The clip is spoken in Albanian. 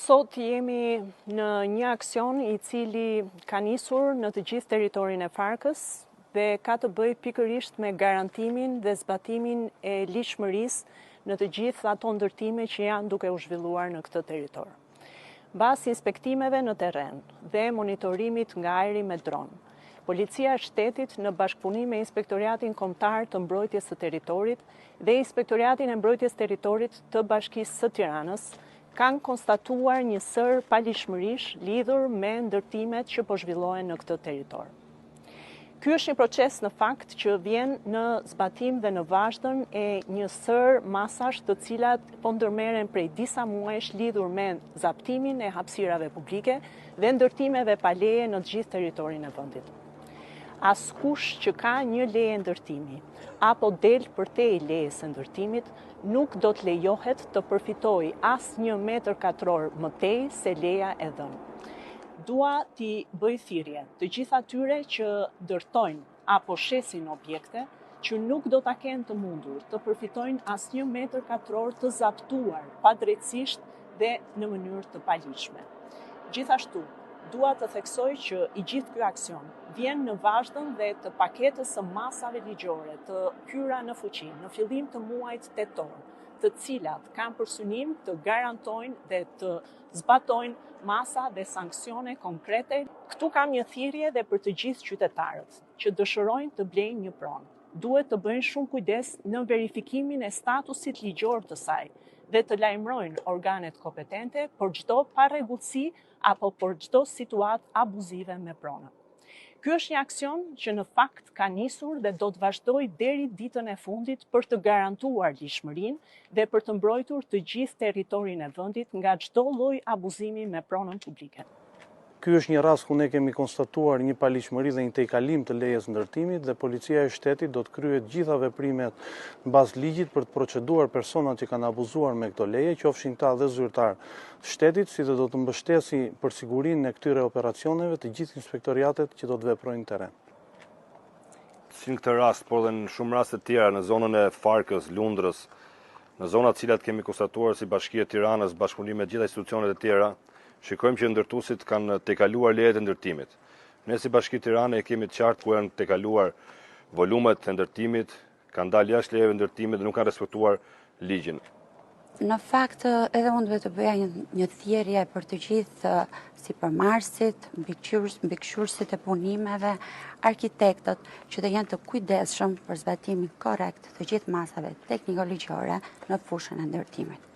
Sot jemi në një aksion i cili ka nisur në të gjithë territorin e Farkës dhe ka të bëjë pikërisht me garantimin dhe zbatimin e ligjshmërisë në të gjithë ato ndërtime që janë duke u zhvilluar në këtë territor. Mbas inspektimeve në terren dhe monitorimit nga ajri me dron, Policia e Shtetit në bashkëpunim me Inspektoriatin Kombëtar të Mbrojtjes së Territorit dhe Inspektoriatin e Mbrojtjes Territorit të Bashkisë së Tiranës kanë konstatuar një sër paligjshmërish lidhur me ndërtimet që po zhvillohen në këtë territor. Ky është një proces në fakt që vjen në zbatim dhe në vazhdën e një sër masash të cilat po ndërmerren prej disa muajsh lidhur me zaptimin e hapësirave publike dhe ndërtimeve pa leje në të gjithë territorin e vendit. Askush që ka një leje ndërtimi apo del përtej lejes së ndërtimit nuk do të lejohet të përfitojë as 1 metër katror më tej se leja e dhënë. Dua t'i bëj thirrje të gjithë atyre që ndërtojnë apo shesin objekte që nuk do ta kenë të mundur të përfitojnë as 1 metër katror të zaptuar padrejtësisht dhe në mënyrë të paligjshme. Gjithashtu, dua të theksoj që i gjithë ky aksion vjen në vazhdën dhe të paketës së masave ligjore të hyra në fuqi në fillim të muajit tetor, të cilat kanë për synim të garantojnë dhe të zbatojnë masa dhe sanksione konkrete. Këtu kam një thirrje dhe për të gjithë qytetarët që dëshirojnë të blejnë një pronë. Duhet të bëjnë shumë kujdes në verifikimin e statusit ligjor të saj dhe të lajmërojnë organet kompetente për çdo parregullsi apo për çdo situatë abuzive me pronë. Ky është një aksion që në fakt ka nisur dhe do të vazhdojë deri ditën e fundit për të garantuar ligjshmërinë dhe për të mbrojtur të gjithë territorin e vendit nga çdo lloj abuzimi me pronën publike. Ky është një rast ku ne kemi konstatuar një paligjshmëri dhe një tejkalim të lejes ndërtimit dhe Policia e Shtetit do të kryejë gjitha veprimet mbas ligjit për të proceduar personat që kanë abuzuar me këto leje, qofshin ta dhe zyrtar të shtetit, si dhe do të mbështesi për sigurinë e këtyre operacioneve të gjithë inspektoriatet që do të veprojnë në terren. Si në këtë rast, por dhe në shumë raste të tjera në zonën e Farkës, Lundrës, në zonat të cilat kemi konstatuar si Bashkia e Tiranës, bashkëpunim me gjitha institucionet e tjera, shikojmë që ndërtuesit kanë tejkaluar lejet e ndërtimit. Ne si Bashki Tirane e kemi të qartë ku janë tejkaluar volumet e ndërtimit, kanë dalë jashtë lejeve ndërtimit dhe nuk kanë respektuar ligjin. Në fakt, edhe unë duhet të bëja një thirrje për të gjithë sipërmarrësit, mbikëqyrësit e punimeve, arkitektët që të jenë të kujdesshëm për zbatimin korrekt të gjithë masave tekniko-ligjore në fushën e ndërtimit.